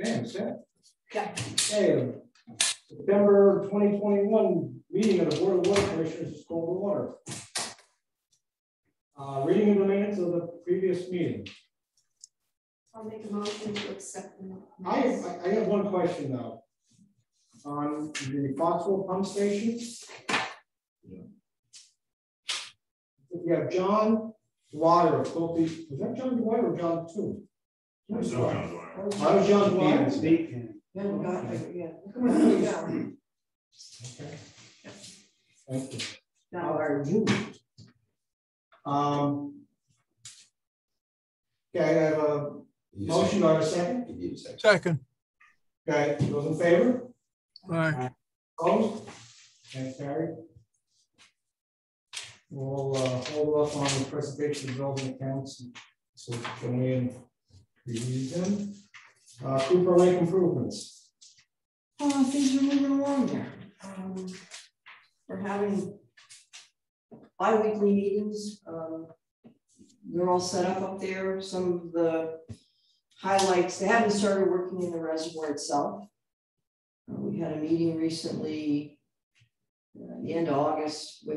Okay, set. Yeah. Okay, September 2021 meeting of the Board of Water Commissioners is called to order. Reading of the minutes of the previous meeting. I'll make a motion to accept them. I have one question though. On the Foxhole pump station. Yeah. You have John Dwyer. Is that John Dwyer or John Two? John Dwyer. Oh, John Dwyer. Yeah. Okay. Thank you. How are you? Okay, I have a motion on a second. Second. Okay, those in favor? Aye. Opposed? And carried. We'll hold off on the presentation of building accounts so can we review them. Cooper Lake improvements. Things are moving along there. We're having bi-weekly meetings. They're all set up there. Some of the highlights, they haven't started working in the reservoir itself. We had a meeting recently, the end of August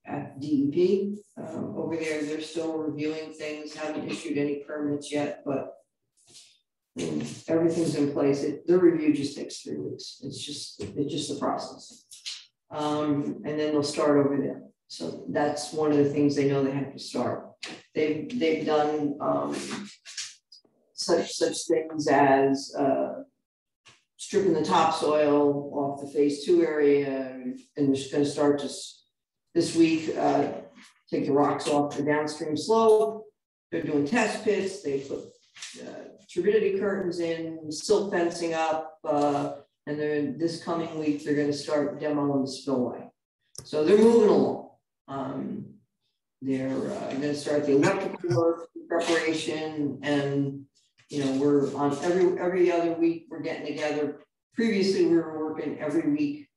at DEP. Over there, they're still reviewing things, haven't issued any permits yet, but everything's in place. The review just takes 3 weeks. It's just the process. And then they'll start over there. So that's one of the things they know they have to start. They've done such things as stripping the topsoil off the phase 2 area, and they're just going to start this week, take the rocks off the downstream slope. They're doing test pits. They put turbidity curtains in, silt fencing up, and then this coming week they're going to start demoing the spillway. So they're moving along. They're going to start the electrical work preparation, and we're on every other week we're getting together. Previously we were working every week,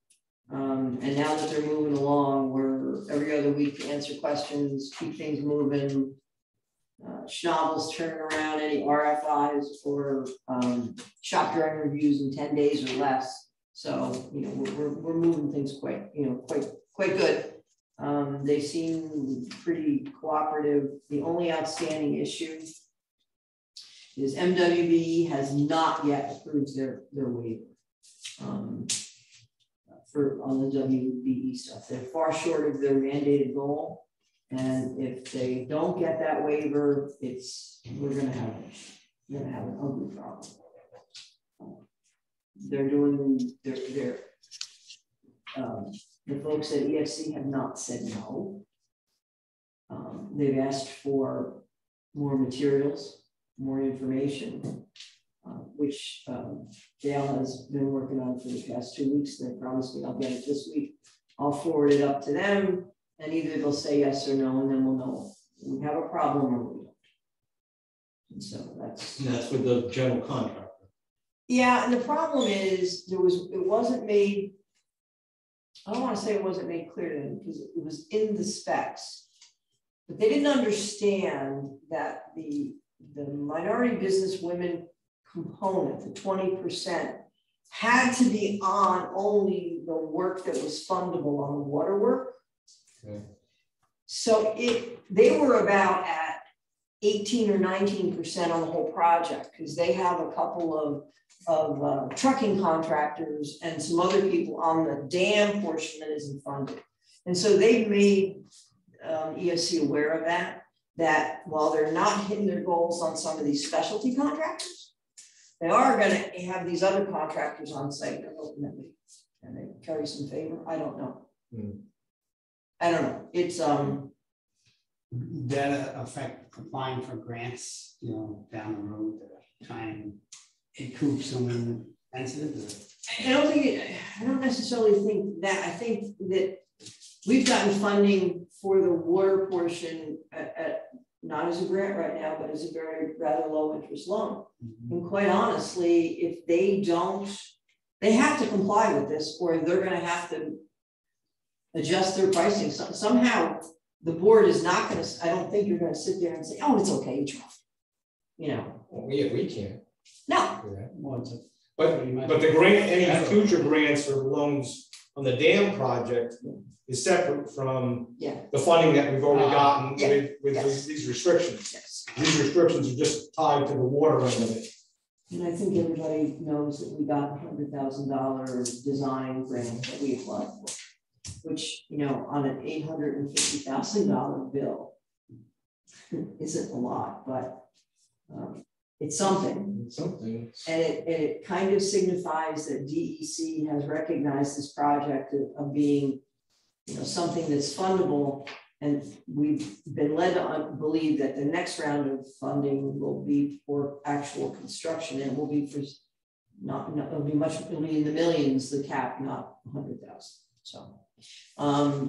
and now that they're moving along, we're every other week to answer questions, keep things moving. Schnabel's turning around any RFIs for shop drawing reviews in 10 days or less. So we're moving things quite good. They seem pretty cooperative. The only outstanding issue is MWB has not yet approved their waiver on the WBE stuff. They're far short of their mandated goal. And if they don't get that waiver, we're gonna have an ugly problem. They're doing the folks at EFC have not said no. They've asked for more materials, more information, which Dale has been working on for the past 2 weeks. They promised me I'll get it this week. I'll forward it up to them. And either they'll say yes or no, and then we'll know we have a problem or we don't. And so that's with the general contractor. Yeah, and the problem is it wasn't made. I don't want to say it wasn't made clear to them because it was in the specs, but they didn't understand that the minority business women component, the 20%, had to be on only the work that was fundable on the water work. Okay. So they were about at 18 or 19% on the whole project because they have a couple of trucking contractors and some other people on the dam portion that isn't funded. And so they've made EFC aware of that while they're not hitting their goals on some of these specialty contractors, they are going to have these other contractors on site ultimately, and they carry some favor. I don't know. I don't know. It's that affect applying for grants, down the road to try and recoup some expenses. I don't necessarily think that. I think that we've gotten funding for the water portion at not as a grant right now, but as a rather low interest loan. And quite honestly, if they don't, they have to comply with this, or they're going to have to adjust their pricing. Somehow the board is not going to, I don't think you're going to sit there and say, oh, it's okay, you try. Well, we can't. No. Well, But the grant, any future grants or loans on the dam project is separate from the funding that we've already gotten with these restrictions. Yes. These restrictions are just tied to the water end of it. And I think everybody knows that we got $100,000 design grant that we applied for, which, you know, on an $850,000 bill isn't a lot, but it's something. It's something. And it kind of signifies that DEC has recognized this project of being, you know, something that's fundable. And we've been led to believe that the next round of funding will be for actual construction, and it will be for it'll be in the millions, the cap, not 100,000. So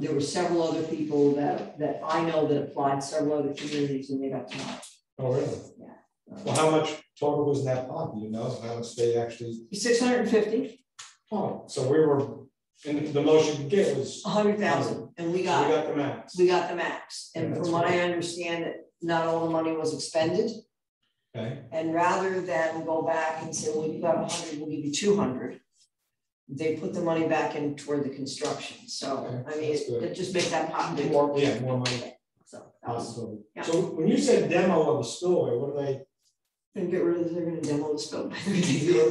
there were several other people that I know that applied, several other communities, and they got denied. Oh, really? Yeah. Well, how much total was in that pot? Do you know how much they actually? 650. Oh, so we were. And the most you could get was 100,000, and we got the max. We got the max, and Yeah, from what I understand, that not all the money was expended. Okay. And rather than go back and say, well, you got 100, we'll give you 200, they put the money back in toward the construction. So Okay, I mean, it just makes that pot bigger. More money. So that was, Yeah. So when you said demo of the spillway, what are they? and get rid of. They're going to demo the spillway.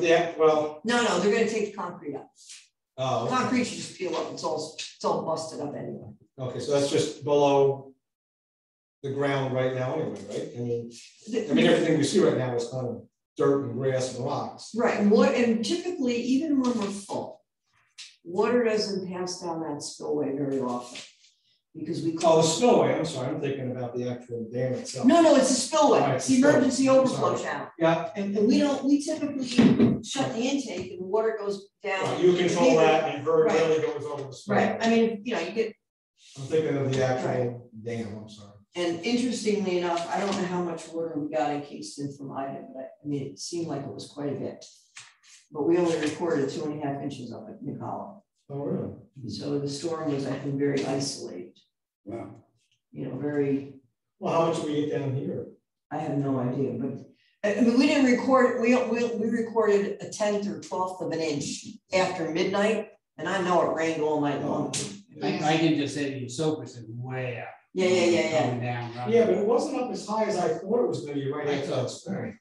Yeah. Well. No, they're going to take the concrete out. Oh. Okay. Concrete should just peel up. It's all busted up anyway. Okay, so that's just below the ground right now, anyway, right? I mean, everything we see right now is kind of dirt and grass and rocks. Right, and typically, even when we're full, water doesn't pass down that spillway very often because we call the spillway. I'm sorry, I'm thinking about the actual dam itself. No, it's a spillway. Right, it's the emergency overflow channel. channel. Yeah, and we typically shut the intake and the water goes down. right, you control that, and her really goes over the spillway. Right. I mean, you know, you get. I'm thinking of the actual dam. I'm sorry. And interestingly enough, I don't know how much water we got in Kingston from Ida, but I mean, it seemed like it was quite a bit. But we only recorded 2.5 inches of it in the column. Oh, really? So the storm was, I think, very isolated. Wow. You know, very. Well, how much do we get down here? I have no idea, but I mean, we didn't record. We recorded a 1/10 or 1/12 of an inch after midnight, and I know it rained all night long. I can just say the Soapers is way up. Yeah. Going down. Right? Yeah, but it wasn't up as high as I thought it was going to be right after that storm.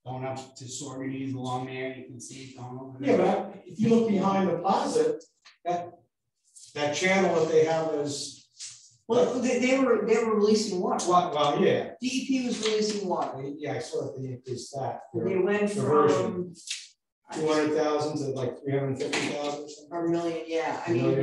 Going up to Sorganies along there, you can see it going over there. Yeah, but if you look behind the plaza, that channel that they have is. Well, they were releasing water. Well, yeah. DEP was releasing water. Yeah, I saw that they increased that. They went Diversion. from 200,000 to like 350,000 or something. or a million. Yeah, I mean,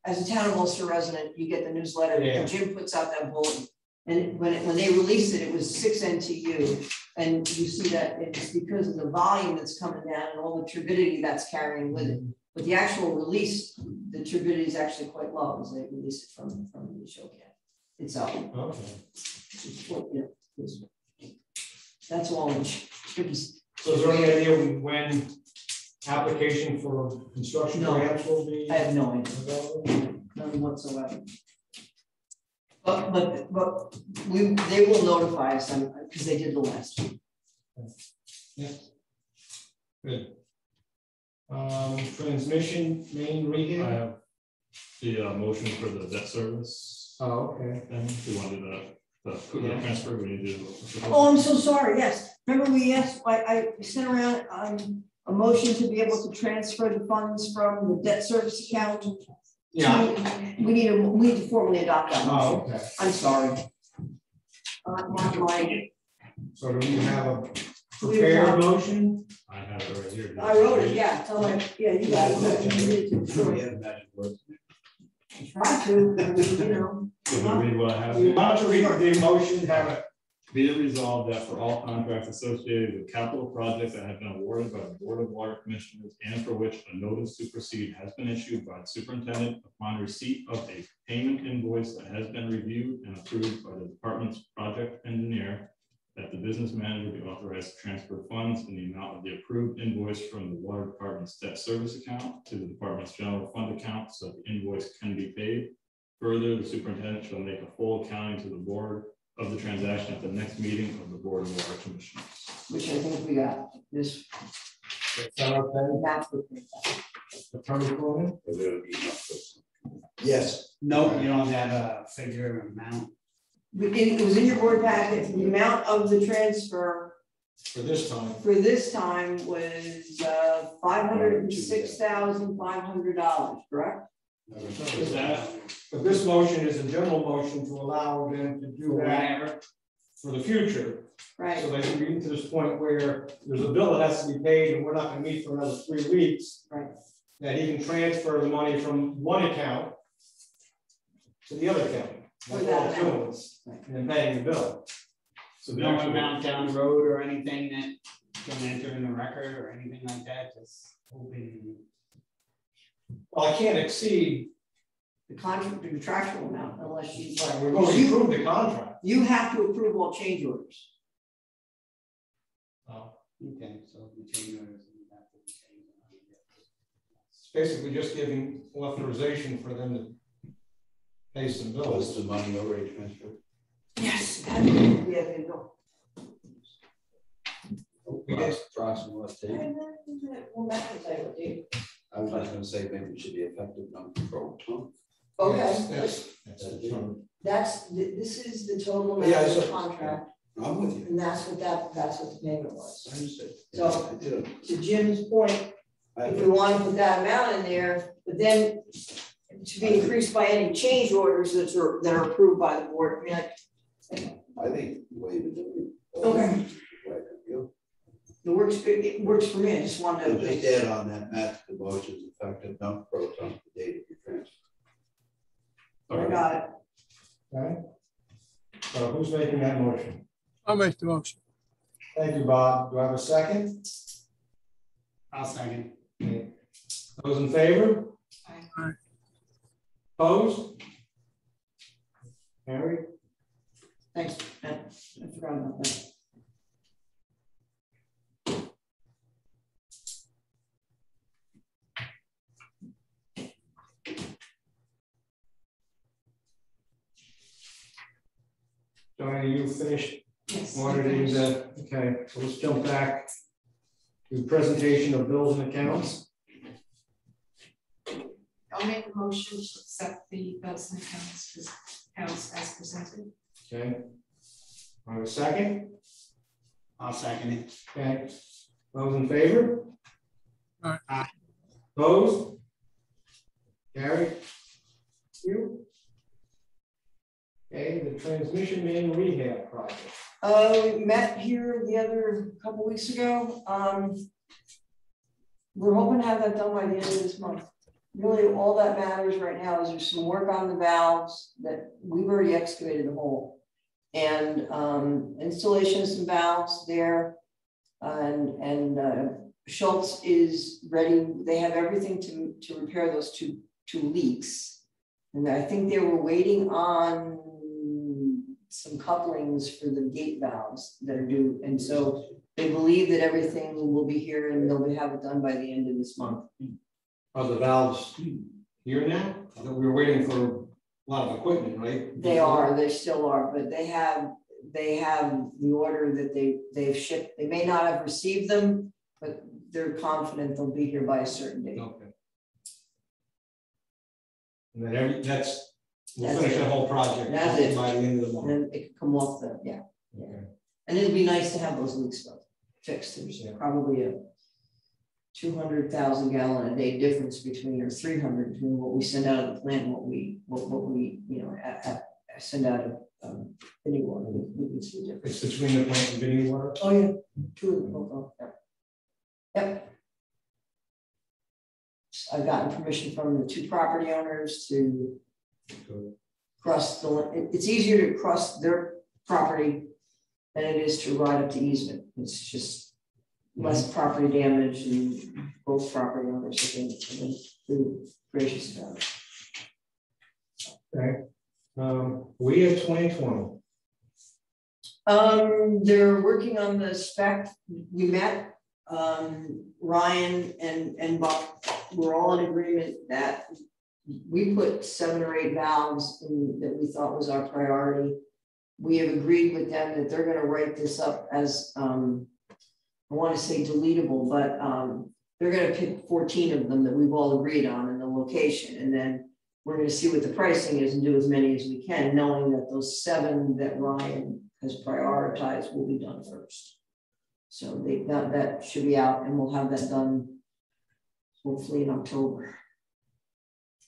as a town of Ulster resident, you get the newsletter. Yeah. And Jim puts out that bulletin, and when they released it, it was 6 NTU, and you see that it's because of the volume that's coming down and all the turbidity that's carrying with it. But the actual release, the turbidity is actually quite low as they release it from the show can itself. Okay. That's all. So is there any idea when application for construction grants will be? I have no idea. Available? None whatsoever. But they will notify us because they did the last one. Yeah. Good. Transmission main I rehab. have the motion for the debt service. Oh, okay. Thing. We want to do the transfer. We need to do. Oh, I'm so sorry. Yes. Remember we asked, I sent around a motion to be able to transfer the funds from the debt service account. Yeah. We need to formally adopt that motion. Oh, okay. I'm sorry. Not my. So do we have a prepared motion? I have it right here. I wrote it, yeah. Tell me, yeah, you got it. Try to, you know. So to read what I have. Why don't you read the motion, have it. Be it resolved that for all contracts associated with capital projects that have been awarded by the Board of Water Commissioners and for which a notice to proceed has been issued by the superintendent upon receipt of a payment invoice that has been reviewed and approved by the department's project engineer, that the business manager be authorized to transfer funds in the amount of the approved invoice from the water department's debt service account to the department's general fund account so that the invoice can be paid. Further, the superintendent shall make a full accounting to the board of the transaction at the next meeting of the Board of Water Commissioners. Which I think we got this. Is that okay? That's what they said. Attorney Coleman? Yes. No, you don't have a figure or amount. It was in your board packet, the amount of the transfer For this time. for this time was $506,500, correct? Is that, but this motion is a general motion to allow them to do that for the future. Right. So they can get to this point where there's a bill that has to be paid and we're not gonna meet for another 3 weeks. Right. That he can transfer the money from one account to the other account. For That's that all it's amount. doing, and then paying the bill. So No the actual, amount down the road or anything that can enter in the record or anything like that, just hoping. Well, I can't exceed, The contractual amount, unless you, right, we're going to approve the contract. you have to approve all change orders. Okay, so the change orders and that will change. It's basically just giving authorization for them to pay some Was bills. the money already transferred? Yes. Yeah, they know. Approximately what date? Well, that can say what date. I was just gonna say maybe it should be effective non-control term. Okay, That's this is the total Yeah, amount of the so- contract, I'm with you. and that's what the payment was. I understand. So- I did. To Jim's point, if we want to put that amount in there, but then to be increased by any change orders that are approved by the board, I mean, like, I think the way to do it. Okay. Right, you it works for me, I just wanted know, to. just add on that, Matt, the motion is effective non-pro ton the date of your transfer. I got it. okay. So who's making that motion? I'll make the motion. Thank you, Bob. Do I have a second? I'll second. Okay. Those in favor? Aye. Opposed? Carried. Thanks, Matt. I forgot about that. Joanna, you finished Yes. auditing the, okay, so let's jump back to presentation of bills and accounts. I'll make a motion to accept the bills and accounts as presented. Okay. I have a second. I'll second it. Okay. Those in favor? Aye. Opposed? Carried. You. Okay, the transmission main rehab project. We met here the other couple weeks ago. We're hoping to have that done by the end of this month. Really, all that matters right now is there's some work on the valves that we've already excavated the hole. And installation of some valves there. And Schultz is ready. They have everything to repair those two leaks. And I think they were waiting on some couplings for the gate valves that are due. And so they believe that everything will be here and they'll have it done by the end of this month. Are the valves here now? We were waiting for a lot of equipment, right? They still are, but they have the order that they've shipped. They may not have received them, but they're confident they'll be here by a certain date. Okay. And then we'll That's finish it. the whole project That's it. by the end of the And month. then it can come off the, yeah. Okay. And it'd be nice to have those leaks fixed. There's probably a 200,000 gallon a day difference between, or 300 between what we send out of the plant and what we send out of any water. We can see the difference. It's between the plant and Vinnie water. Oh yeah, two of them both. Oh, yep. I've gotten permission from the two property owners to cross it's easier to cross their property than it is to ride up the easement. It's just less property damage, and both property owners have been pretty gracious about it. Okay. We have 2020. They're working on the spec. We met Ryan and Buck. We're all in agreement that we put 7 or 8 valves in that we thought was our priority. We have agreed with them that they're going to write this up as I want to say deletable, but they're going to pick 14 of them that we've all agreed on in the location. And then we're going to see what the pricing is and do as many as we can, knowing that those 7 that Ryan has prioritized will be done first. So that should be out, and we'll have that done hopefully in October.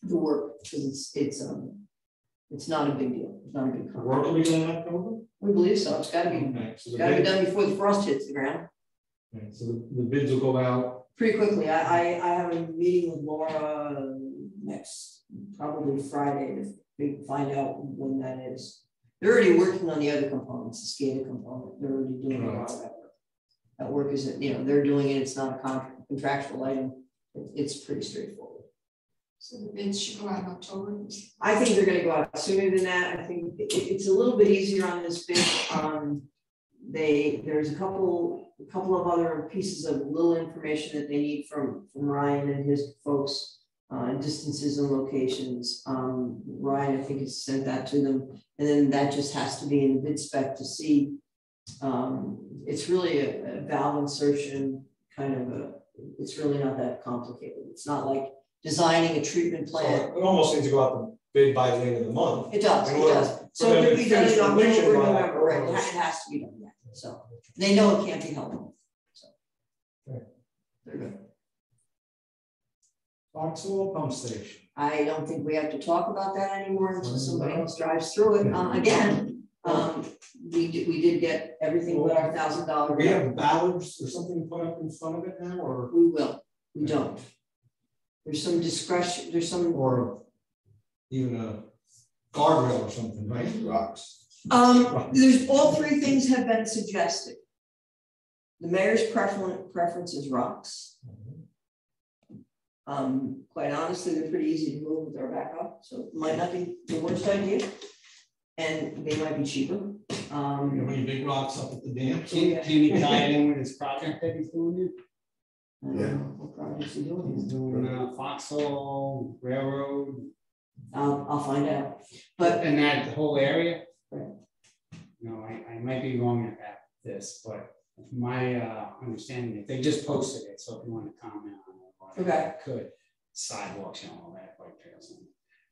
The work, because it's not a big deal. It's not a big Work will be done in October? We believe so. It's got to be. Okay, so It's got to be done before the frost hits the ground. Okay, so the bids will go out. Pretty quickly. I have a meeting with Laura next, probably Friday, to find out when that is. They're already working on the other components, the SCADA component. They're already doing a lot of that work. That work isn't, they're doing it. It's not a contractual item. It's pretty straightforward. So the bids should go out in October? I think they're going to go out sooner than that. I think it's a little bit easier on this bid. There's a couple of other pieces of little information that they need from Ryan and his folks, distances and locations. Ryan, I think, has sent that to them, and then that just has to be in the bid spec to see. It's really a valve insertion kind of it's really not that complicated. It's not like designing a treatment plant. So it almost needs to go out the bid by the end of the month. It does. It does. So it could be done in October, November, right? It has to be done yet. So they know it can't be held on. So they're good. Foxhole pump station. I don't think we have to talk about that anymore until somebody else drives through it. Again, we did get everything but our $1,000. We have ballards or something put up in front of it now, or we will. We don't. There's some discretion. There's some, or even a guardrail or something, right? Rocks. There's all 3 things have been suggested. The mayor's preference is rocks. Quite honestly, they're pretty easy to move with our backup, so it might not be the worst idea, and they might be cheaper. Any big rocks up at the dam? Can he tie it in with his project that he's doing? What projects are he doing? He's doing Foxhole, Railroad. I'll find out. But and that whole area. Right. I might be wrong about this, but my understanding, if they just posted it, so if you want to comment on it, okay, I could sidewalks and all that, bike trails.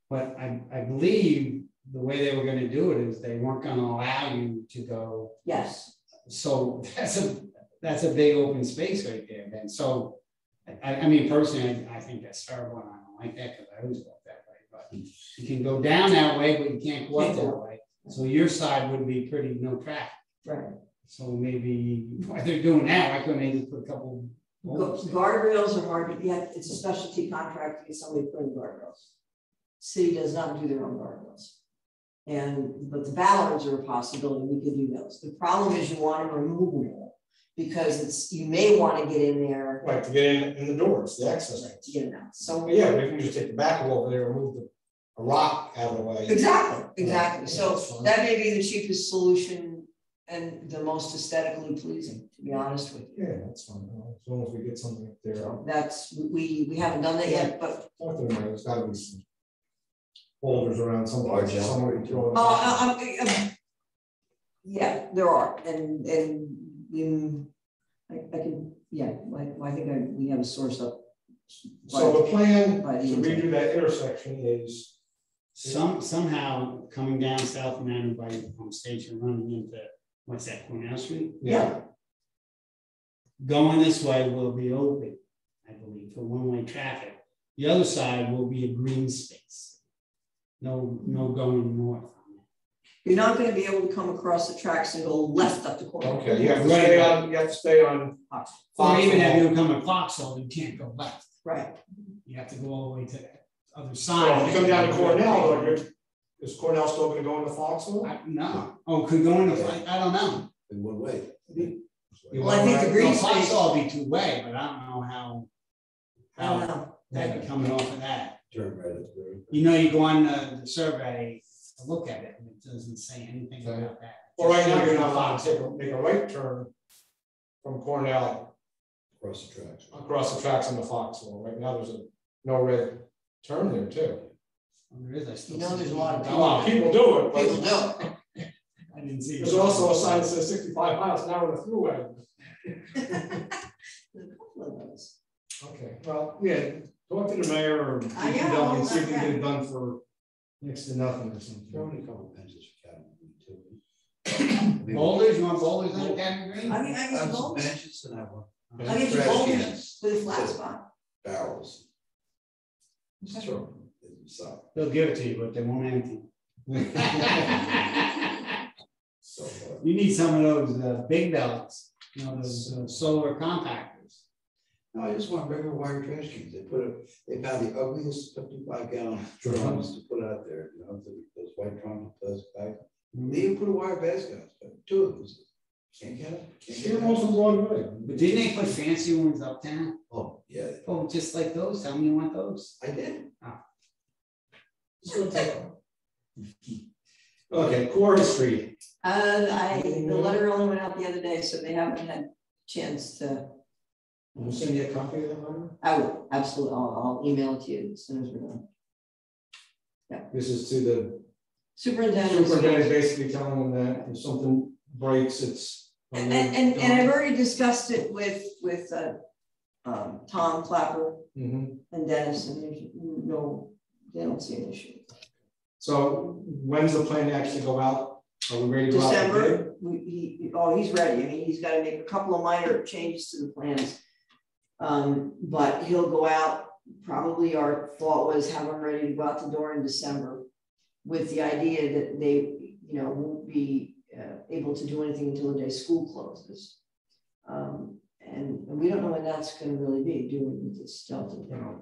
But I believe the way they were going to do it is they weren't going to allow you to go. Yes. So that's a big open space right there. Then so I mean personally, I think that's terrible, and I don't like that because I always walk that way. But you can go down that way, but you can't go up that way. So your side would be pretty no traffic. Right. So maybe why they're doing that, why couldn't they just put a couple guardrails are hard to get. It's a specialty contract to get somebody to put in guardrails. City does not do their own guardrails. But the ballards are a possibility. We could do those. The problem is you want to remove them all because you may want to get in there. Right, to get in the doors, the access. Right, to get in out. So yeah, we can just take the back over there and move a rock out of the way. Exactly. So that may be the cheapest solution and the most aesthetically pleasing, to be honest with you. Yeah, that's fine. As long as we get something up there. That's we haven't done that yet, but There's got to be some boulders around somewhere you throw yeah, there are, and I can, yeah, I think we have a source up. So the plan to redo that intersection is somehow coming down South Manor by Pump Station, running into what's that, Cornell Street? Yeah. Going this way will be open, I believe, for one-way traffic. The other side will be a green space. No going north on it. You're not going to be able to come across the tracks and go left up the corner. Okay, you have to stay on. Or even if you come at Foxhole, you can't go left. Right. You have to go all the way to the other side. So if you come down to Cornell, is Cornell still going to go into Foxhole? No. Oh, could go into, I don't know. In one way. Well, I think the green space. Foxhole will be two-way, but I don't know how. I don't know. That'd be coming off of that. Turn right up there. You go on the survey to look at it, and it doesn't say anything about that. Well, right now you're not allowed to make a right turn from Cornell across the tracks into Foxhole. Right now there's no red turn there too. Well, there is. I still there's a lot of people do it. People do it. I didn't see. There's also a sign that says 65 miles an hour in the thruway. Okay, well, yeah, talk to the mayor or I know, DPW and see if we can okay. get it done for next to nothing or something. Throw in a couple benches for Academy too. Boulders, you want boulders on Academy Green? I get Some boulders. benches and I want I get you trash boulders cans, with a flat spot. barrels. Just throw So, They'll give it to you, but they won't empty. so You need some of those big belts, you know, those solar compactors. no, I just want regular wire trash cans. They found the ugliest 55-gallon drums to put out there, you know, those white drums with those bags. They even put a wire basket on, but two of them. Can't get it. Can't get You're it. also Broadway. But didn't they put fancy ones uptown? Oh, yeah, Oh, just like those. Tell me you want those. I did. Just gonna take them. Okay, core history. The letter only went out the other day, so they haven't had a chance to. Will you send me a copy of that letter? I will, absolutely, I'll email it to you as soon as we're done. This is to the Superintendent. superintendent, basically telling them that if something breaks, it's. And I've already discussed it with Tom Clapper Mm-hmm. and Dennis, and there's no, they don't see an issue. So when's the plan to actually go out? Are we ready to go out? December, he's ready. I mean, he's got to make a couple of minor changes to the plans. But he'll go out, probably our thought was have him ready to go out the door in December with the idea that they, won't be able to do anything until the day school closes. And we don't know when that's going to really be, do we, with this Delta variant.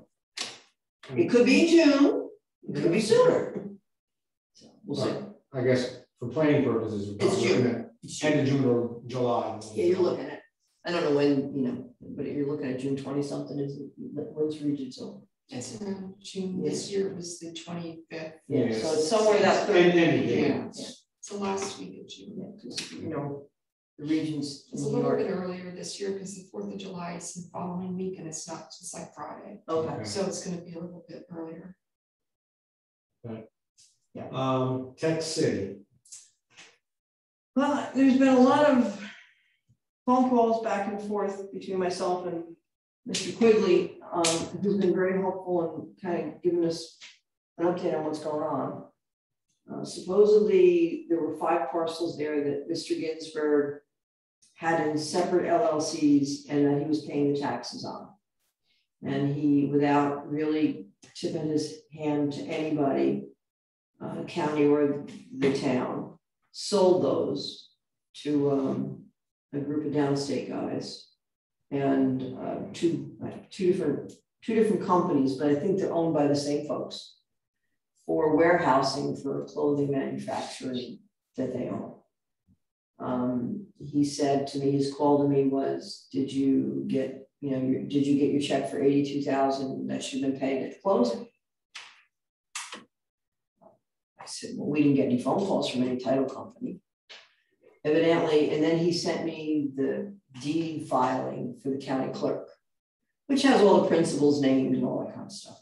It could be in June, it could be sooner. So we'll see. I guess for planning purposes, we're It's probably June. looking at end of June or July. Yeah, you're looking at, I don't know when, but you're looking at June 20 something is when's Regents over. It's around June, this year it was the 25th, Yeah, Yes. so it's somewhere that third. End of Yeah, June. it's the last week of June. yeah, because the regions. It's a little bit earlier this year because the 4th of July is the following week and it's not just like Friday. Okay. So it's gonna be a little bit earlier. Tech City. Well, there's been a lot of phone calls back and forth between myself and Mr. Quigley, who's been very helpful and kind of giving us an update on what's going on. Supposedly, there were 5 parcels there that Mr. Ginsburg had in separate LLCs and that he was paying the taxes on. And he, without really tipping his hand to anybody, county or the town, sold those to a group of downstate guys and two different companies, but I think they're owned by the same folks, for warehousing for clothing manufacturing that they own. He said to me, his call to me was, did you get your check for $82,000 that should have been paid at closing? I said, well, we didn't get any phone calls from any title company. Evidently, and then he sent me the deed filing for the county clerk, which has all the principals named and all that kind of stuff.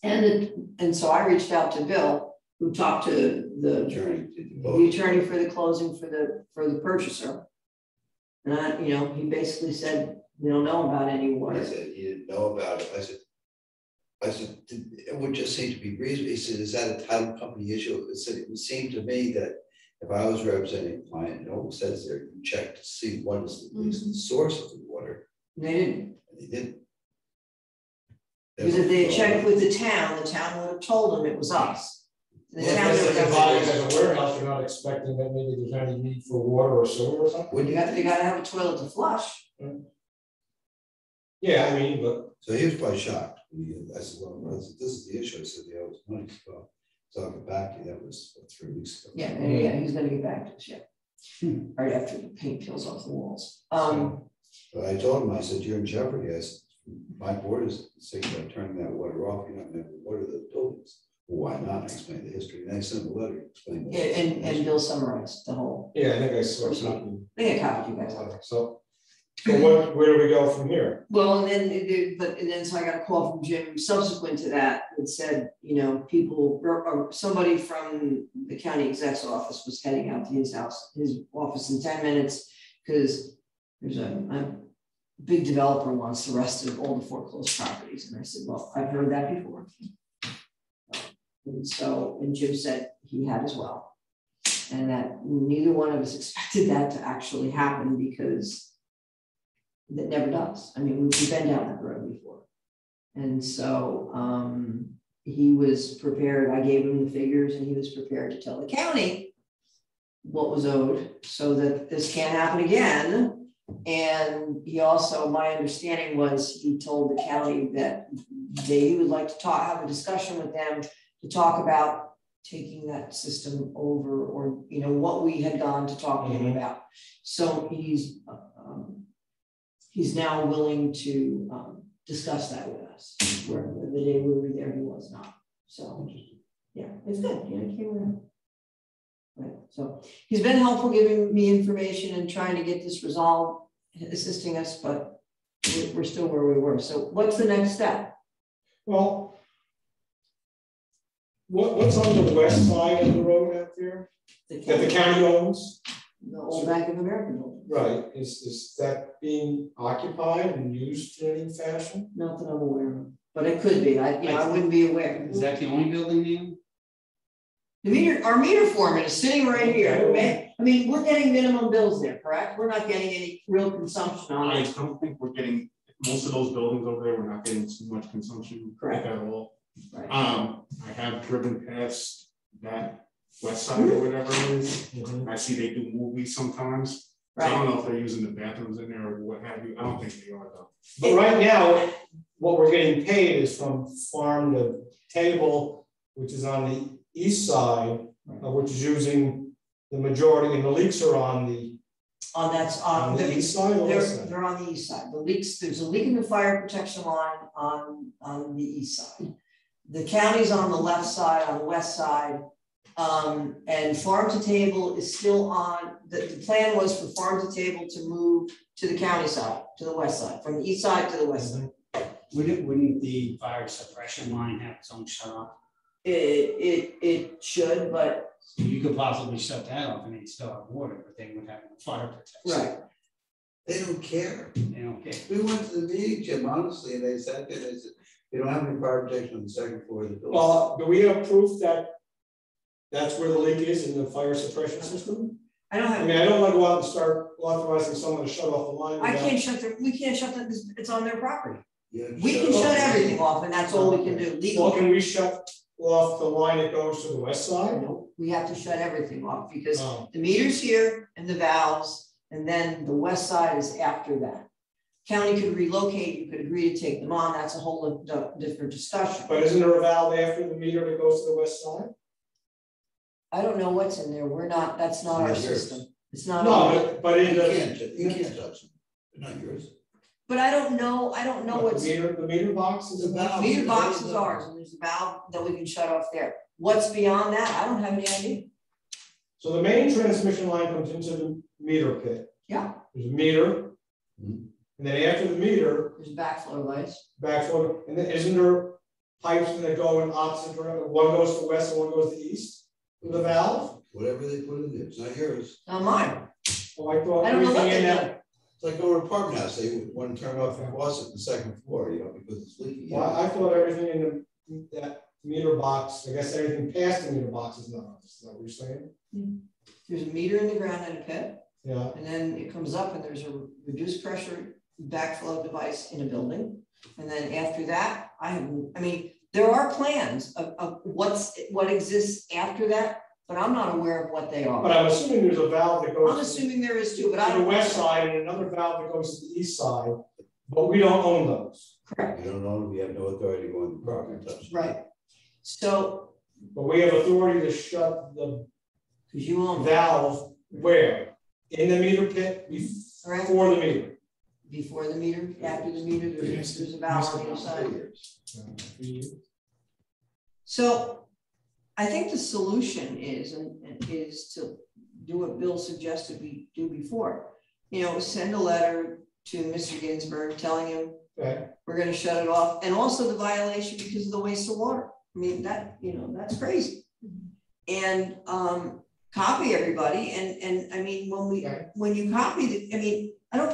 And so I reached out to Bill, who talked to the attorney for the closing for the purchaser. And he basically said, we don't know about any water. I said, you didn't know about it. I said, it would just seem to be reasonable. He said, is that a title company issue? It said, it would seem to me that if I was representing a client, it always says there, you check to see what is the source of the water. And they didn't. And they didn't. Because if they had checked with the town would have told them it was us. And the Well, town if would they're have divided as a warehouse, you're not expecting that maybe there's any need for water or sewer or something? they got to have a toilet to flush. Yeah, I mean, but. So he was quite shocked. I said, well, this is the issue. I said, he owes money. So I'll get back to you. That was 3 weeks ago. Yeah, and yeah, he's going to get back to us. Yeah, right after the paint peels off the walls. But I told him, I said, you're in jeopardy. I said, my board is thinking about turning that water off. You're not going to have water the buildings. Well, why not? I explained the history. And I sent him a letter explaining. Yeah, and Bill summarized the whole. Yeah, I think I saw something. I think I copied you guys. So where do we go from here? Well, and then so I got a call from Jim subsequent to that said, people or somebody from the county exec's office was heading out to his office in 10 minutes because there's a big developer wants the rest of all the foreclosed properties. And I said, well, I've heard that before. And Jim said he had as well. And that neither one of us expected that to actually happen because that never does. I mean, we've been down that road before. And so he was prepared. I gave him the figures and he was prepared to tell the county what was owed so that this can't happen again. And he also, my understanding was he told the county that he would like to have a discussion with them to talk about taking that system over, or what we had gone to talk to him about. So he's now willing to discuss that with us. Where the day we were there, he was not. So yeah, it's good. He came around. Right. So he's been helpful giving me information and trying to get this resolved, assisting us, but we're still where we were. So what's the next step? Well, what's on the west side of the road out there that the county owns? The old Bank of America building. Right. Is that being occupied and used in any fashion? Not that I'm aware of, but it could be. I wouldn't be aware. Is that the only building name? Our meter foreman is sitting right here. I mean, we're getting minimum bills there, correct? We're not getting any real consumption on I it. don't think we're getting, most of those buildings over there, we're not getting too much consumption Correct. at all. Right. I have driven past that west side or whatever it is. I see they do movies sometimes. Right. I don't know if they're using the bathrooms in there or what have you. I don't think they are though. But right now, what we're getting paid is from farm to table, which is on the east side, which is using the majority, and the leaks are on the on the east side or west side? They're on the east side. The leaks, there's a leak in the fire protection line on the east side. The county's on the left side, on the west side. And farm to table is still on, the plan was for farm to table to move to the county side, to the west side, from the east side to the west side. Wouldn't the fire suppression line have its own shut off? It should, but. So you could possibly shut that off and they'd still have water, but they would have no fire protection. Right. They don't care. They don't care. We went to the meeting, Jim, honestly, and they sat there, they said, they don't have any fire protection on the second floor of the building. Well, do we have proof that that's where the leak is in the fire suppression system? I don't have. I mean, I don't want to go out and start authorizing someone to shut off the line. I can't shut we can't shut that, it's on their property. Yeah, We can shut everything off, and that's all we can do legally. Well, can we shut off the line that goes to the west side? No, we have to shut everything off because the meter's here and the valves, and then the west side is after that. County could relocate, you could agree to take them on, that's a whole different discussion. But isn't there a valve after the meter that goes to the west side? I don't know what's in there, we're not, that's not our system. It's not. No, but in You the can't touch them, they're not yours. But I don't know what's. the meter box is a valve. The meter box is ours, and there's a valve that we can shut off there. What's beyond that? I don't have any idea. So the main transmission line comes into the meter pit. Yeah. There's a meter, and then after the meter, There's backflow lights. backflow, and then isn't there pipes that go in opposite direction? One goes to west and one goes to east with the valve? Whatever they put in there, it's not yours. Not mine. Well, I thought I don't know what everything they in done. that. It's like going to an apartment house, they would want to turn off the faucet on the second floor, because it's leaking. Well, I thought everything in that meter box, I guess everything past the meter box is not ours. Is that what you're saying? There's a meter in the ground in a pit, Yeah. and then it comes up and there's a reduced pressure backflow device in a building. And then after that, I mean, there are plans of what exists after that, but I'm not aware of what they are. But I'm assuming there's a valve that goes I'm assuming there is too, but I to the don't. west side and another valve that goes to the east side, but we don't own those. Correct. We don't own, we have no authority to go on the property and touch. Right. So. But we have authority to shut the Because you own valve where? In the meter pit before the meter. Before the meter, after the meter, there's a valve on the side. So I think the solution is to do what Bill suggested we do before. Send a letter to Mr. Ginsburg telling him we're going to shut it off, and also the violation because of the waste of water. I mean, that's crazy. And copy everybody, and I mean, when you copy the, I mean, I don't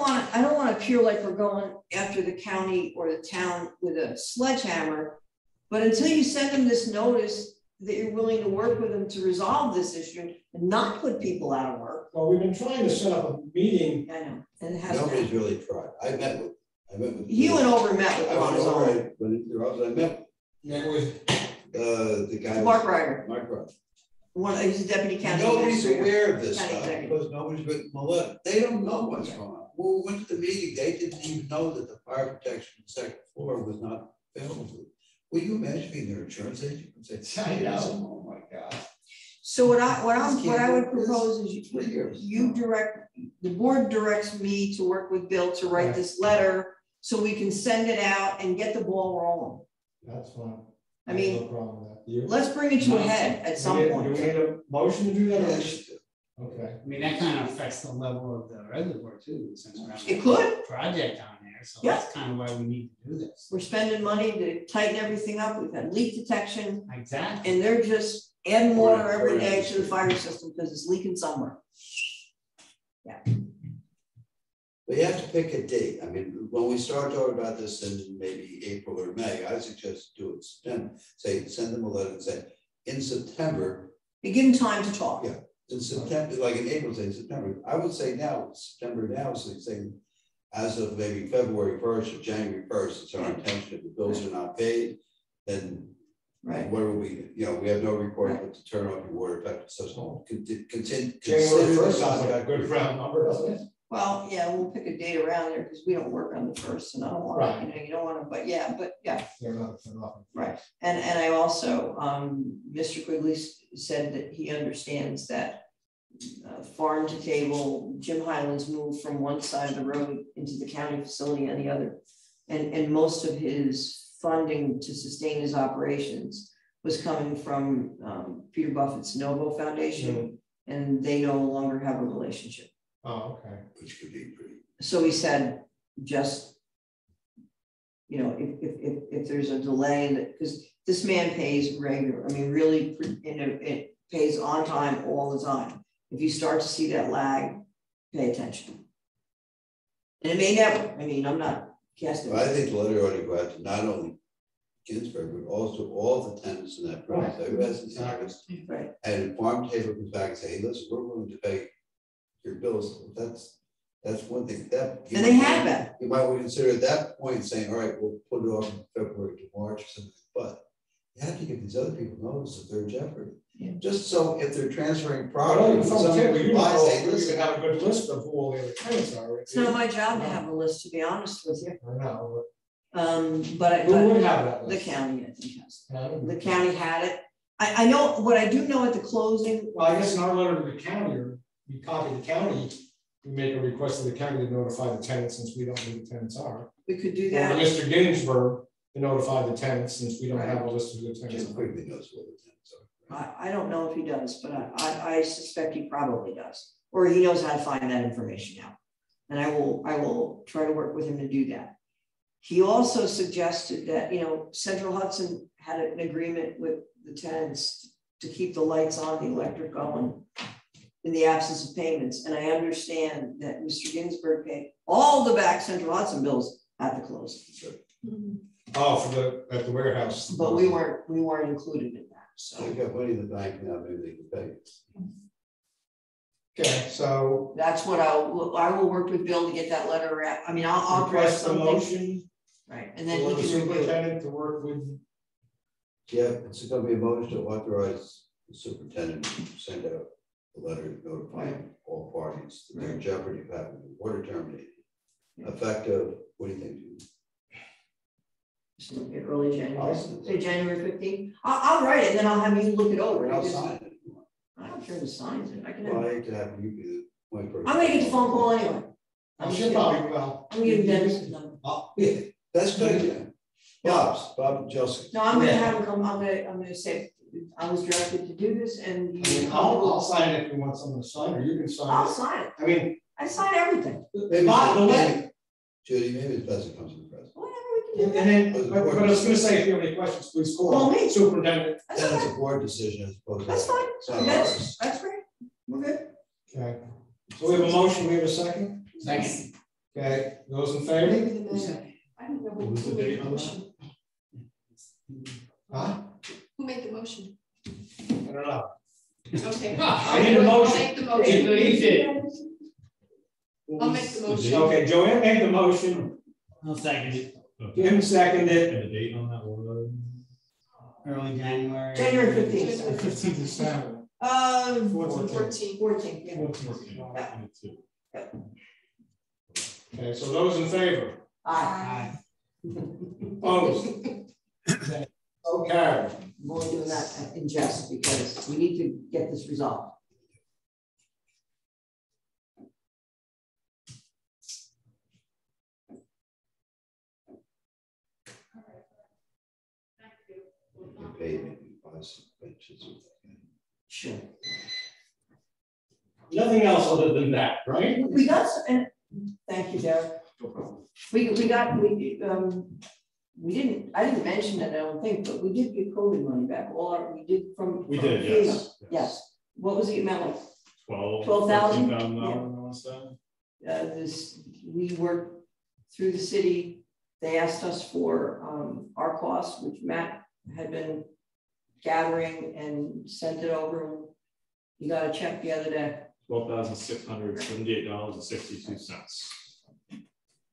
wanna appear like we're going after the county or the town with a sledgehammer, but until you send them this notice that you're willing to work with them to resolve this issue and not put people out of work. Well, we've been trying to set up a meeting. I know, and it hasn't. Nobody's really tried. I met with. He went over and met with I them on went his over, own. I met With the guy. Mark Ryder, Mark Ryder. he's a deputy county Nobody's administrator. aware of this County stuff executive. because nobody's written a letter. They don't know what's going on. When we went to the meeting, they didn't even know that the fire protection on the second floor was not available. Will you imagine being their insurance agent and say, I know. oh my God. So what I would propose is For years. you direct, the board directs me to work with Bill to write this letter so we can send it out and get the ball rolling. That's fine. I mean, no problem with that. You? let's bring it to a head at some Do we point. need a motion to do that? Yes. Okay. I mean, that kind of affects the level of the reservoir too, since we're having It could. a project on there, so Yeah. that's kind of why we need to do this. We're spending money to tighten everything up. We've had leak detection Exactly. and they're just adding water every day to the fire system because it's leaking somewhere. But you have to pick a date. I mean, when we start talking about this in maybe April or May, I suggest do it September. Say, send them a letter and say, in September. You give them time to talk. Yeah. In September, like in April, say September. I would say now, September now, so say as of maybe February 1st or January 1st, it's our intention if the bills are not paid, then what are we, we have no recourse but to turn off your water effective system. January 1st sounds like a good round number, doesn't it? Well, yeah, we'll pick a date around there because we don't work on the first and I don't want to, you don't want to, but yeah. They're not. Right. And I also, Mr. Quigley said that he understands that farm to table, Jim Highlands moved from one side of the road into the county facility on the other. And most of his funding to sustain his operations was coming from Peter Buffett's Novo Foundation, and they no longer have a relationship. Oh, okay. Which could be pretty. So he said, just, if there's a delay, because this man pays regular, I mean, really, it pays on time all the time. If you start to see that lag, pay attention. And it may never, I mean, I'm not casting. Well, I think the letter ought to go out to not only Ginsburg, but also all the tenants in that premise, every residence. Right. And farm table comes back and say, hey, listen, we're willing to pay your bills. That's one thing. And they have that. You might consider at that point saying, all right, we'll put it off in February to March or something, but you have to give these other people notice that they're in jeopardy. Yeah. Just so if they're transferring Well, property, from somebody table, you buys, say, can listen, have a good list of who all the other tenants are. It's not my job to have a list, to be honest with you. I know. But Who would have that the list? county, I think, has it. County? The county had it. I know, what I do know at the closing. Well, I guess in our letter to the county, or we copy the county, we make a request to the county to notify the tenants since we don't know who the tenants are. We could do Or that. Mr. Ginsburg to notify the tenants since we don't have a list of who the tenants Jim are. Quigley knows what the tenants are. I don't know if he does, but I suspect he probably does, or he knows how to find that information out. And I will try to work with him to do that. He also suggested that, Central Hudson had an agreement with the tenants to keep the lights on, the electric going in the absence of payments. And I understand that Mr. Ginsburg paid all the back Central Hudson bills at the closing. Oh, at the warehouse. But we weren't included in that. So They got money in the bank now, maybe they can pay. Okay, so that's what I will work with Bill to get that letter out. I mean, I'll draft request a something. motion Right, and then for he the can review it. superintendent to work with. Yeah, it's gonna be a motion to authorize the superintendent to send out a letter notifying all parties that they're in jeopardy of having the water terminated. Effective, what do you think? Just look at early January, Awesome. say January 15th. I'll write it, and then I'll have you look it over. Or I'll because sign it if you want. I don't care who signs it. I can Well, have. I hate to have you be the point person. I'm gonna get the phone call anyway. I'm sure probably well. I'm gonna give Dennis the number. Yeah, that's good, yeah. Bob and Joseph. No, I'm gonna have him come. I'm gonna say I was directed to do this, and I mean, I'll sign it if you want someone to sign, or you can sign I'll it. sign it. I mean, I sign everything. Maybe, Judy, maybe it's best to come to the president. Whatever we can do. and then, but I was gonna say, if you have any questions, please Call call me. superintendent. That's Then it's okay. a board decision as opposed to. That's fine. it's not ours. That's great. We're good. Okay, so we have a motion, we have a second? Second. Okay, those in favor? Maybe the mayor. I don't know What was the who made date the on motion. Huh? Who made the motion? I don't know. Okay. I need a motion. I'll make the motion. I'll make the motion. Okay, Joanne made the motion, I'll second it. Jim seconded. And the date on that one? Early January. January 15th. 15th is Saturday. 14. 14, yeah. 14. Okay, so those in favor? Aye. Opposed? So carried. We're doing that in jest because we need to get this resolved. Pay maybe buy some benches. Sure. Nothing else other than that, right? We got some, and thank you, Derek. We didn't, I didn't mention it, I don't think, but we did get COVID money back. We did from. We from did, FEMA. yes. Yes. What was the amount like? 12,000 Yeah. I want to say. We worked through the city. They asked us for our costs, which Matt had been gathering and sent it over. You got a check the other day. $12,678.62.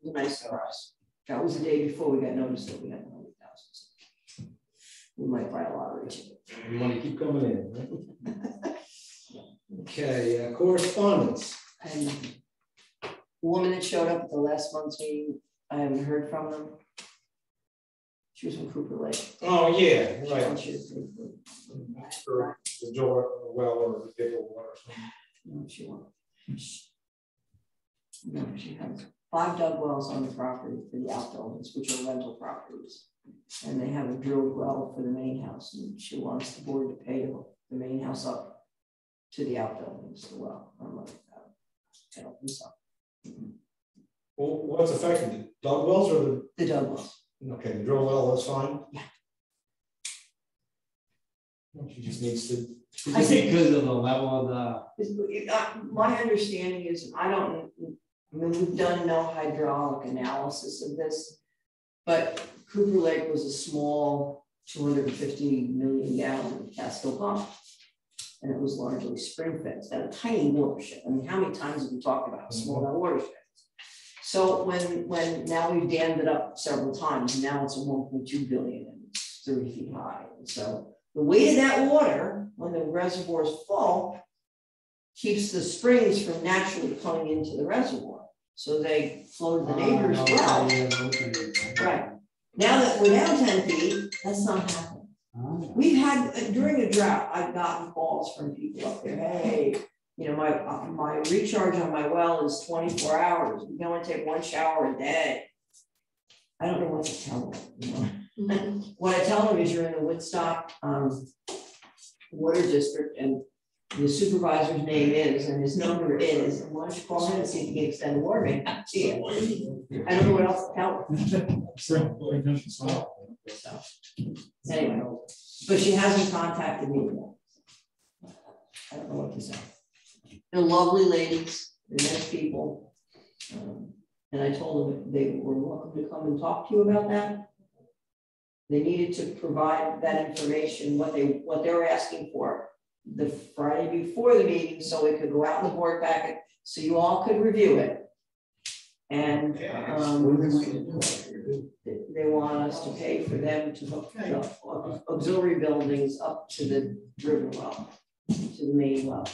Nice for us. That was the day before we got notice that we had 100,000. We might buy a lottery ticket. You want to keep coming in, right? Okay, correspondence. And the woman that showed up at the last month's meeting, I haven't heard from them. She was from Cooper Lake. Oh, yeah, right. She was For the door, well, or the table, or something. No, she won't. No, she has 5 dug wells on the property for the outbuildings, which are rental properties. And they have a drilled well for the main house, and she wants the board to pay the main house up to the outbuildings as well. I'm like, I don't think so. Well, what's affected, the dug wells or The dug wells. okay, the drill well, that's fine? Yeah. Well, she just needs to. I think Because of the level of my understanding is, I mean, we've done no hydraulic analysis of this, but Cooper Lake was a small 250 million gallon Casco pump. And it was largely spring fed, at a tiny watershed. I mean, how many times have we talked about how small that watershed is? So when now we've dammed it up several times, and now it's a 1.2 billion and it's 30 feet high. And so the weight of that water, when the reservoir is full, keeps the springs from naturally coming into the reservoir. So they flow to the neighbor's well. Right. Now that we're down 10 feet, that's not happening. We've had, during a drought, I've gotten calls from people up there, hey, you know, my recharge on my well is 24 hours. We can only take 1 shower a day. I don't know what to tell them, you know. What I tell them is you're in the Woodstock water district, and the supervisor's name is, and his number is, and why don't you call him and see if you can extend the water main out to you. I don't know what else to tell them. So, anyway, but she hasn't contacted me yet. I don't know what to say. They're lovely ladies, they're nice people. And I told them they were welcome to come and talk to you about that. They needed to provide that information, what they were asking for the Friday before the meeting, so it could go out in the board packet, so you all could review it. And they want us to pay for them to hook the auxiliary buildings up to the driven well, to the main well.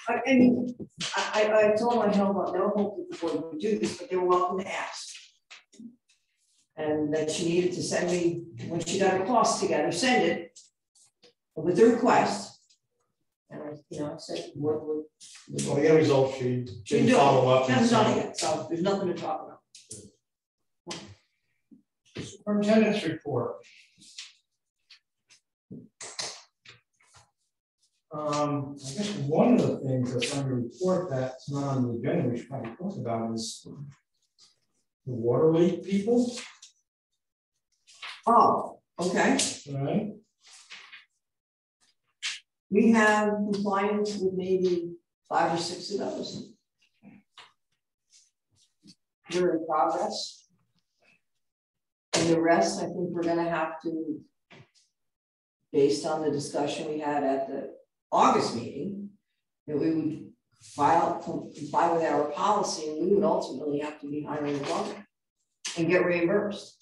I mean, I told my held up, no hope that the board would do this, but they were welcome to ask. And that she needed to send me, when she got her costs together, send it with the request. And I said, what would. Well, the end result, she didn't follow up. She hasn't done it yet, so there's nothing to talk about. Superintendent's report. I guess one of the things that's on the report that's not on the agenda we should probably talk about is the water leak people. Oh, okay. Right. We have compliance with maybe 5 or 6 of those. We're in progress. And the rest, I think we're gonna have to, based on the discussion we had at the August meeting, that we would comply with our policy, and we would ultimately have to be hiring a plumber and get reimbursed.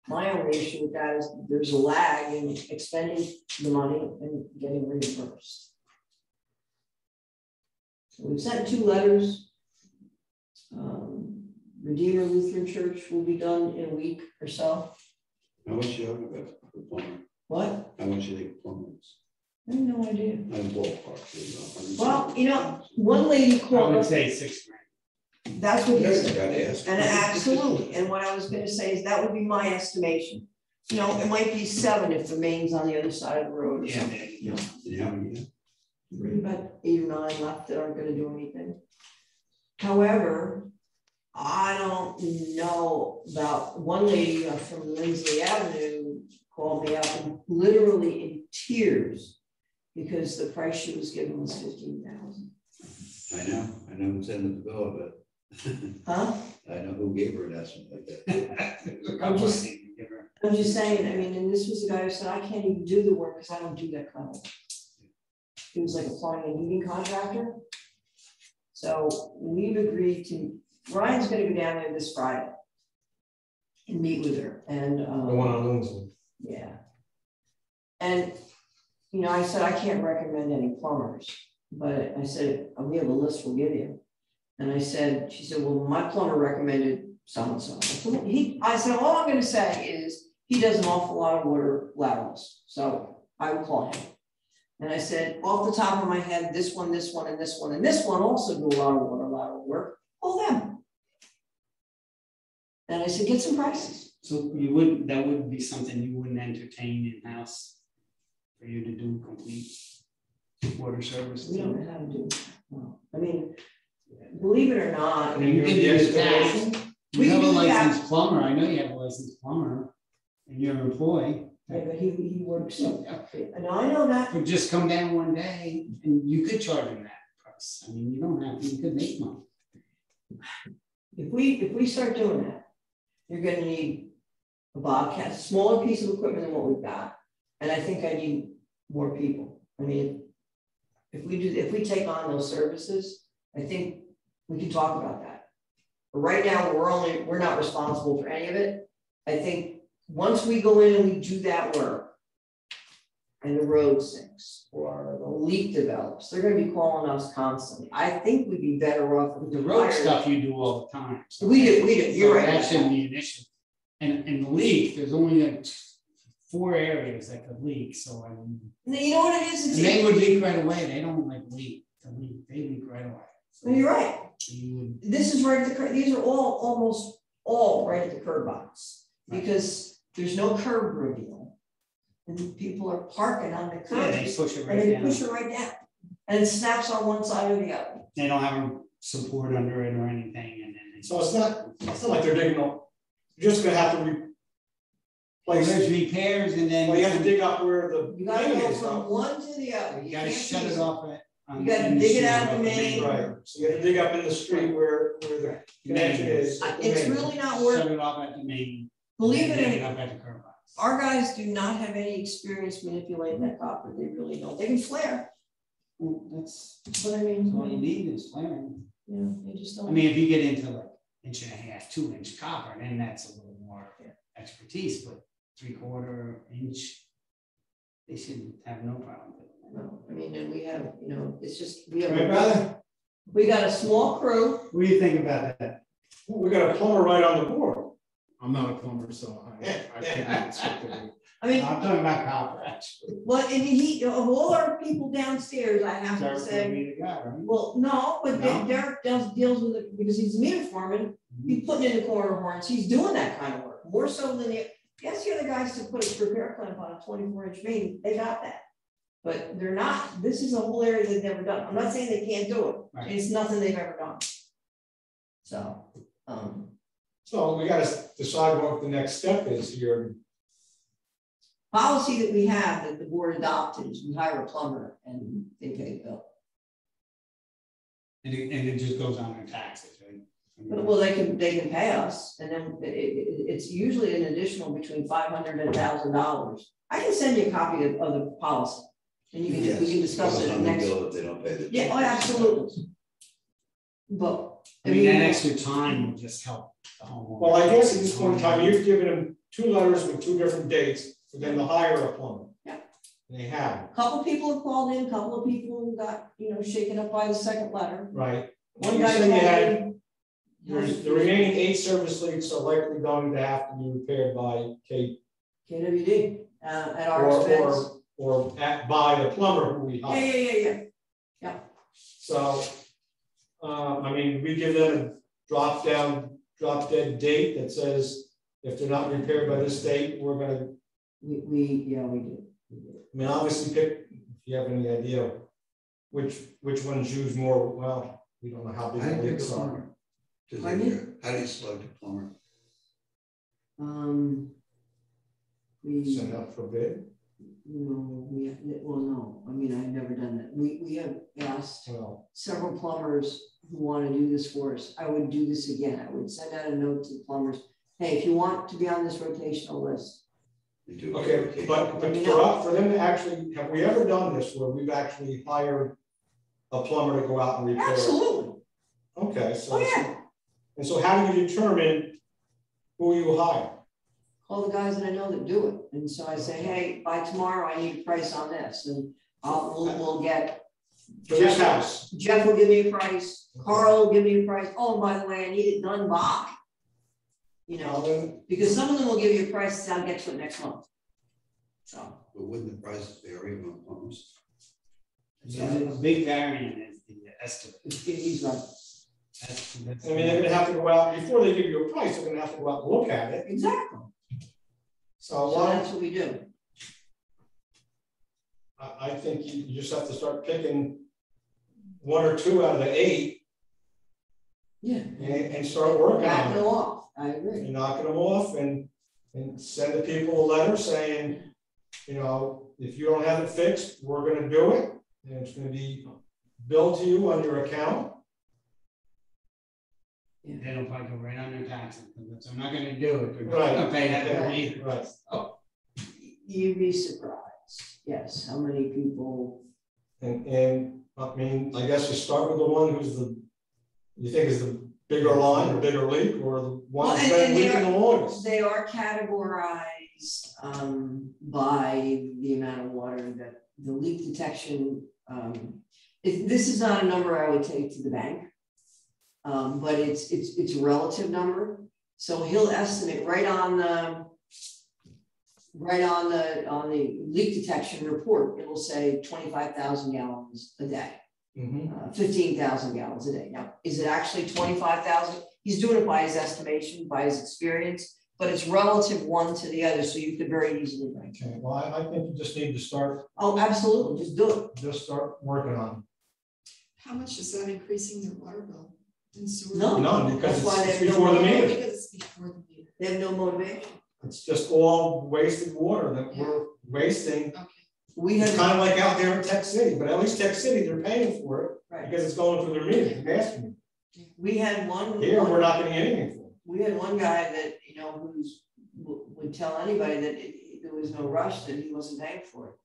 My only issue with that is there's a lag in expending the money and getting reimbursed. So we've sent 2 letters. Redeemer Lutheran Church will be done in a week or so. How much you have about the plumber? What? How much you think plumbers? I have no idea. I'm ballpark. Well, you know, one lady I called would us. say 6 grand. That's what he Yes, said. gotta ask. And absolutely, and what I was gonna say is that would be my estimation. You know, it might be 7 if the main's on the other side of the road or Yeah, something. there you go. Yeah. We've got 8 or 9 left that aren't gonna do anything. However, I don't know about one lady from Lindsley Avenue called me up and literally in tears because the price she was given was $15,000. I know who sent the bill, but Huh? I know who gave her an estimate like that. I'm just saying, I mean, and this was the guy who said, I can't even do the work because I don't do that kind of work. He was like a plumbing and heating contractor. So we've agreed to, Ryan's gonna go down there this Friday and meet with her and The one on Lindsay. yeah. And you know, I said I can't recommend any plumbers, but I said, we have a list we'll give you. And I said, she said, well, my plumber recommended so-and-so. I said, all I'm gonna say is he does an awful lot of water laterals. So I will call him. And I said, off the top of my head, this one, and this one, and this one also do a lot of water lateral work. Call them. And I said, get some prices. So you wouldn't, that would be something you wouldn't entertain in-house for you to do complete water service? We don't know how to do it. No. I mean, believe it or not, And You you can do do the that. excavation. We You have a can do that. licensed plumber, I know you have a licensed plumber, and you're an employee. yeah, but he works, and I know that. Would just come down one day and you could charge him that price. I mean, you don't have, you could make money. If we start doing that, you're gonna need a Bobcat, smaller piece of equipment than what we've got. And I think I need more people. I mean, if we take on those services, I think we can talk about that. But right now, we're not responsible for any of it. I think once we go in and we do that work and the road sinks or the leak develops, they're gonna be calling us constantly. I think we'd be better off with The road stuff you do all the time. So We do, you're right. That shouldn't be an issue. And the leak, there's only like 4 areas that could leak, so I mean. You know what it is? And they would leak right away, they don't like leak, they leak right away. So No, you're right. you would, This is right at the curb. These are almost all right at the curb box because there's no curb reveal. And people are parking on the curb. yeah, they push it And right they down. push it right down. And it snaps on one side or the other. They don't have a support under it or anything, and then they. So it's not like they're digging up. You're just gonna have to replace. There's repairs and then. Well, you have to dig up where the You gotta main go is, from though. one to the other. You gotta can't shut use it off at. You gotta dig it out of the main. Right, so you have to dig up in the street where the connection is. It's really not worth. Shut it off at the main. Believe it or Dig it not, up at the curb box. our guys do not have any experience manipulating that copper. They really don't. They can flare, Well, that's but I mean, all you need is flaring. you know, they just don't. I mean, if you get into like 1.5, 2 inch copper, then that's a little more expertise, but 3/4 inch, they shouldn't have no problem with it. No, I mean, and we have, you know, it's just, we Right, have, brother? we got a small crew. What do you think about that? We got a plumber right on the board. I'm not a plumber, so I can't expect it. I mean, I'm talking about copper, actually. well, and he, of all our people downstairs, I have to Derek would say, be the guy, right? well, no, but No? Derek deals with it because he's a meter foreman. He's putting in the corner horns. He's doing that kind of work, more so than the other guys to put a repair clamp on a 24-inch main. They got that. But they're not, this is a whole area they've never done. I'm not saying they can't do it. Right. It's nothing they've ever done. So, So we gotta decide what the next step is here. policy that we have that the board adopted is we hire a plumber and they pay the bill. And it just goes on their taxes, right? I mean, Well, they can pay us, and then it's usually an additional between $500 and $1,000. I can send you a copy of the policy, and you can we can discuss it On the next. bill if they don't pay the. Yeah, oh, absolutely. But I mean, that extra time will just help the homeowner. Well, I guess at this point in time, you've given them 2 letters with 2 different dates for them to hire a plumber. Yeah. And they have, a couple of people have called in, a couple of people got, shaken up by the second letter. right? One You guy said you had, called the remaining 8 service leaks are likely going to have to be repaired by KWD at our expense. or by the plumber who we hire. Yeah. So, I mean, we give them a drop dead date that says if they're not repaired by this date, we're gonna. We do. I mean, obviously, pick if you have any idea which ones use more. Well, we don't know how big the leaks are. How do you select a plumber? We Send out for bid. no. I mean, I've never done that. We have asked Well, several plumbers who want to do this for us. I would do this again. I would send out a note to the plumbers. Hey, if you want to be on this rotational list. You do. okay, but for them to actually, have we ever done this where we've actually hired a plumber to go out and repair? Absolutely. Okay, so. Oh, yeah. And so how do you determine who you hire? All the guys that I know that do it. And so I say, hey, by tomorrow I need a price on this. And we'll get. For this house? Jeff will give me a price. Carl will give me a price. Oh, by the way, I need it done by. Because some of them will give you a price and I'll get to it next month. So. But wouldn't the prices vary among plumbers? A big variant is the estimate. He's right. That's I mean, they're gonna have to go out, before they give you a price, they're gonna have to go out and look at it. Exactly. So That's what we do. I think you just have to start picking 1 or 2 out of the 8. Yeah. And start working on Knocking it. them off. I agree. And knocking them off and send the people a letter saying, if you don't have it fixed, we're gonna do it. And it's gonna be billed to you on your account. Yeah, it'll probably go right on their taxes. Because I'm not gonna do it. They're not Right. gonna pay that bill either. Right. Oh. You'd be surprised. Yes. How many people? And I mean, I guess you start with the one who's you think is the bigger line or bigger leak, or the one that's been leaking the longest. They are categorized by the amount of water that the leak detection. This is not a number I would take to the bank, but it's a relative number. So he'll estimate right on the leak detection report. It will say 25,000 gallons a day. 15,000 gallons a day. Now, is it actually 25,000? He's doing it by his estimation, by his experience, but it's relative one to the other, so you could very easily rank. Okay, well, I think you just need to start. Oh, absolutely, just do it. Just start working on it. How much is that increasing their water bill and sewer? None, because That's why it's they have before the no meter. Because it's before the meter. They have no motivation. It's just all wasted water that we're wasting. Okay. We It's had, kind of like out there in Tech City, but at least Tech City, they're paying for it right. because it's going through their meter, the master meter. We had one. Here, we're not getting anything for it. We had one guy that, would tell anybody that there was no rush, that he wasn't paying for it.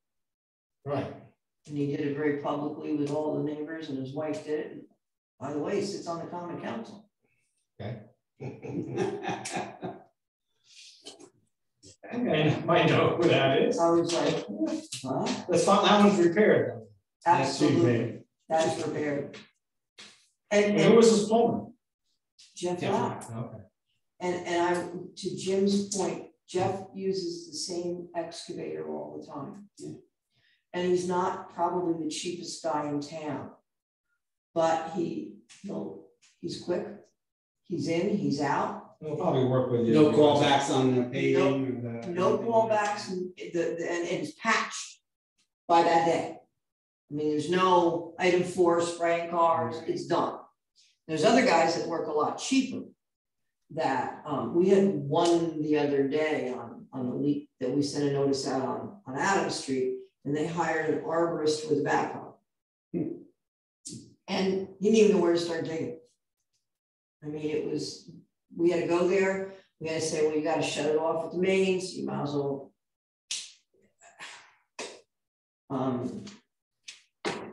Right. And he did it very publicly with all the neighbors, and his wife did it. And by the way, he sits on the common council. Okay. And might know who that is. I was like, huh? That's fine, that one's repaired though. Absolutely, that's repaired. And who And was this plumber? Jeff Locke. Okay. And to Jim's point, Jeff uses the same excavator all the time. Yeah. And he's not probably the cheapest guy in town, but he's quick. He's in, he's out. We'll probably work with you. No callbacks on the paving or the. No callbacks, and it's patched by that day. I mean, there's no item 4 spraying cars, it's done. There's other guys that work a lot cheaper that we had one the other day the leak that we sent a notice out on Adams Street, and they hired an arborist with a backhoe. And he didn't even know where to start digging. I mean, we had to go there, we had to say, well, you gotta shut it off at the mains, you might as well.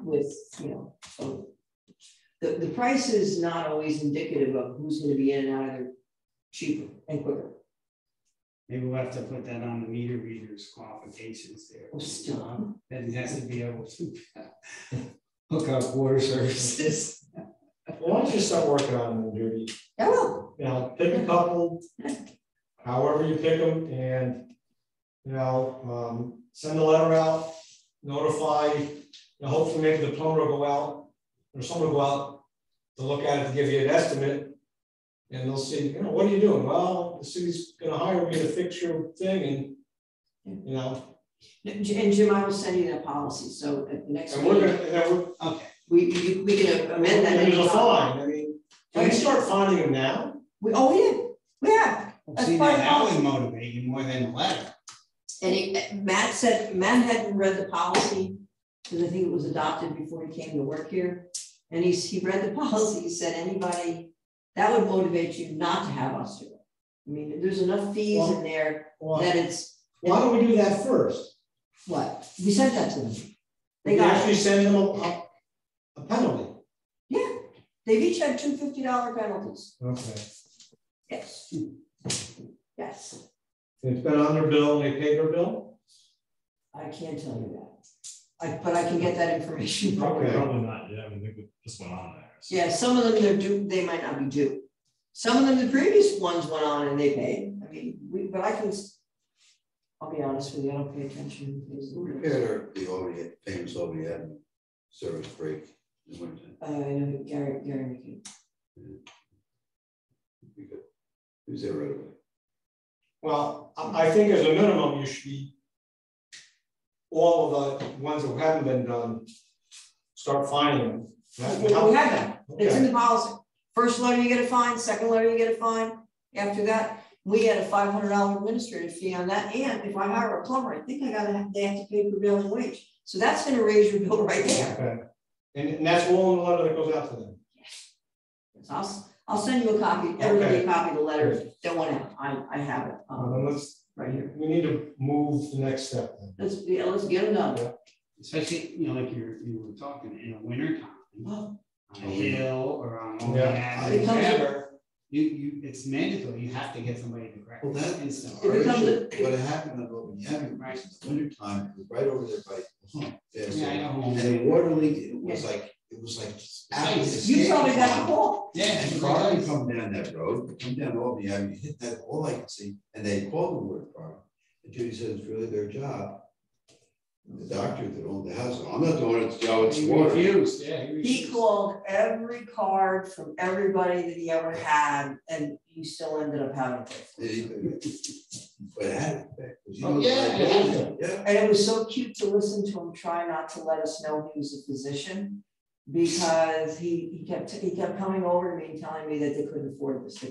With, you know, so the price is not always indicative of who's gonna be in and out of there cheaper and quicker. Maybe we'll have to put that on the meter readers qualifications there. Well, still. That it has to be able to hook up water services. Well, why don't you start working on them, Judy? Yeah, well. You know, pick a couple, however you pick them, and, you know, send a letter out, notify, you know, hopefully maybe the plumber will go out, or someone will go out to look at it to give you an estimate, and they'll see, you know, what are you doing? Well, the city's gonna hire me to fix your thing, and, you know. And Jim, I will send you that policy, so at the next And we're meeting, gonna, and then we're, Okay. we can amend that. and there's a anytime. fine, I mean, can we start finding them now? We have. That's See, part now of that the would policy. motivate you more than the letter. And Matt said, Matt hadn't read the policy, because I think it was adopted before he came to work here. And he read the policy, he said, anybody, that would motivate you not to have us do it. I mean, there's enough fees in there that it's. Why don't we do that first? What? We sent that to them. They We got actually it. send them a penalty. Yeah, they've each had two $50 penalties. Okay. Yes. Yes, It's been on their bill, and they paid their bill? I can't tell you that. But I can get that information. Okay. Probably not, yeah, I mean, they just went on there. So. Yeah, some of them they're due, they might not be due. Some of them, the previous ones went on and they paid. I mean, but I'll be honest with you, I don't pay attention. Who repaired the Albany, famous Albany Avenue service break in the winter? I know Gary McKee. Who's there right away? Well, I think as a minimum, you should be, all of the ones that haven't been done, start finding them. We have that. It's in Okay. the policy. First letter you get a fine, second letter you get a fine. After that, we had a $500 administrative fee on that. And if I hire a plumber, I think they have to pay prevailing wage. So that's gonna raise your bill right there. Okay. And that's all in the letter that goes out to them. So I'll send you a copy, everybody a copy of the letter that went out. I have it Then right here. we need to move the next step then. Let's get them done. Especially, you know, like you were talking in the winter time, Oh, on a hill or on Yeah. It becomes a- whatever. It's mandatory, you have to get somebody to correct. Well, that is. It becomes a- What happened on Albany Avenue, right, in the winter time, it was right over there by the hump. Yeah, so- Yeah, I know. and the water leak, it was like out of the You probably got escape the call. Yeah. And cars would come down that road, come down Albany Avenue, hit that, all I could see, and they called the water department. And Judy said it's really their job. The doctor that owned the house, I'm not doing it, Joe, it's He water. refused, yeah. He refused. called every card from everybody that he ever had, and he still ended up having to pay for it. But it had effect. 'Cause you Oh, know, yeah, like, yeah. And it was so cute to listen to him try not to let us know he was a physician, because he kept coming over to me and telling me that they couldn't afford this.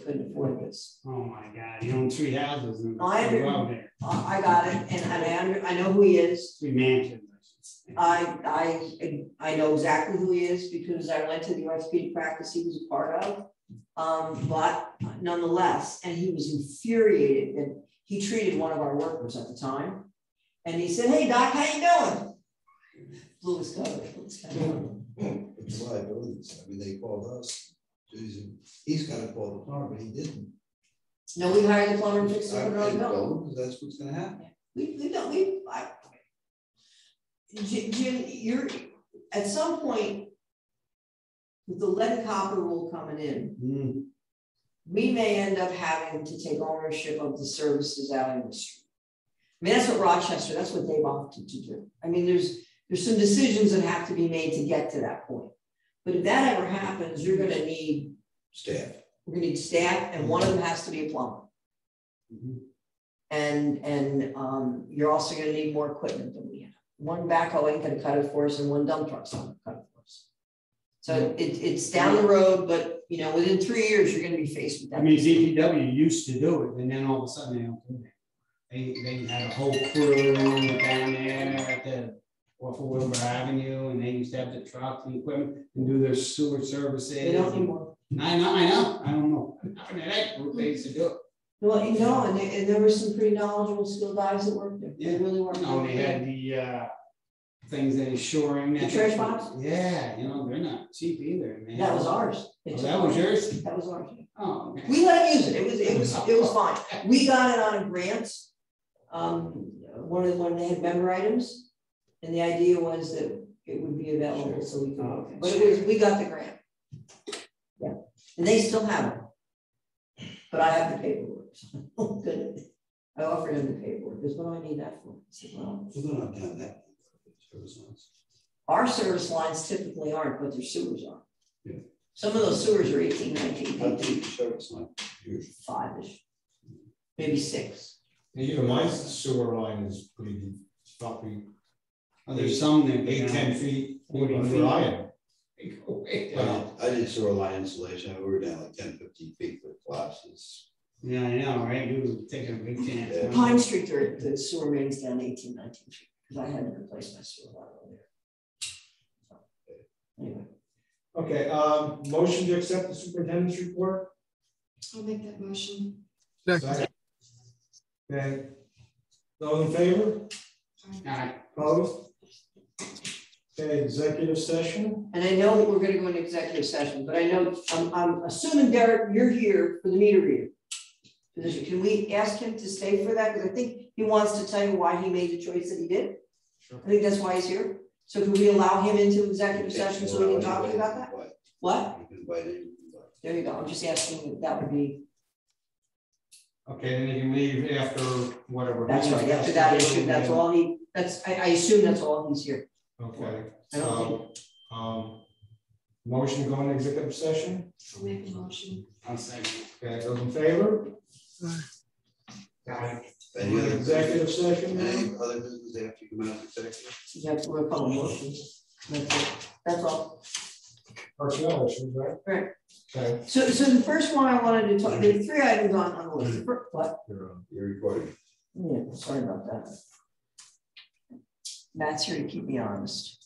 Oh my God, he owns 3 houses in the I agree. row there. I got it, and I know who he is. 3 mansions, I should say. I know exactly who he is because I went to the orthopedic practice he was a part of. But nonetheless, and he was infuriated that he treated one of our workers at the time. And he said, "Hey Doc, how you doing?" Blew his cover. It's liabilities, I mean, they called us, he's got to call the plumber, but he didn't. No, we hired the plumber and fixed I it. didn't know, because that's what's gonna happen. Jim, you're, at some point, with the lead and copper rule coming in, we may end up having to take ownership of the services out in the street. I mean, that's what Rochester, that's what they've opted to do. I mean, there's some decisions that have to be made to get to that point. But if that ever happens, you're gonna need Staff. we're gonna need staff, and one of them has to be a plumber. And you're also gonna need more equipment than we have. One backhoe ain't gonna cut it for us, and one dump truck's not gonna cut it for us. So it's down the road, but you know, within 3 years, you're gonna be faced with that. I mean, DPW used to do it, and then all of a sudden they don't do that. They had a whole crew down there at the off of Wilbur Avenue, and they used to have the trucks and equipment and do their sewer services. They don't anymore. I don't know. That group, they used to do it. Well, you know, and there were some pretty knowledgeable, skilled guys that worked there. They really worked. No, they had the things that is shoring. The trash box? Yeah, you know, they're not cheap either. Man. That was ours. Oh, that was yours? That was ours. Oh, okay. We let them use it. It was fine. We got it on a grant. When they had member items, and the idea was that it would be available, so we could. Okay. But we got the grant. Yeah, and they still have it. But I have the paperwork. Oh, good. I offered him the paperwork. Because what do I need that for? I said, well, We're not done that. Service lines. our service lines typically aren't, but their sewers are. Yeah. Some of those sewers are 18, 19 How feet, deep the service line? Usually. 5-ish, maybe 6. Even my sewer line is pretty deep, it's probably Oh, there's some that 8-10 feet. 40 where feet. I am. They go way down. I did sewer line installation, we were down like 10-15 feet with collapses. Yeah, I know, right? You were taking a big chance. Yeah. Pine Street, the sewer main's down 18, 19 feet, because I had to replace my sewer line over there. So, anyway. Okay, motion to accept the superintendent's report. I'll make that motion. Second. Okay, those in favor? Opposed? Okay, executive session. And I know we're gonna go into executive session, but I know, I'm assuming Derek, you're here for the meter reader position. Can we ask him to stay for that? Because I think he wants to tell you why he made the choice that he did. Sure. I think that's why he's here. So can we allow him into executive session so we can talk to you about that? What? You can invite anyone. There you go. I'm just asking if that would be, Okay, then you can leave after whatever. that's right, after that issue, that's all he, I assume that's all he's here. Okay, I don't so, motion to go into executive session. I'll make a motion. I'll second. Okay, those in favor? Any other Executive session, Any ma'am? other business after you come out of executive? You have to work on the motions. That's it. That's all. Personnel issues, right? Right. Okay. So the first one I wanted to talk, there are 3 items on the list. What? You're recording. Yeah, sorry about that. Matt's here to keep me honest.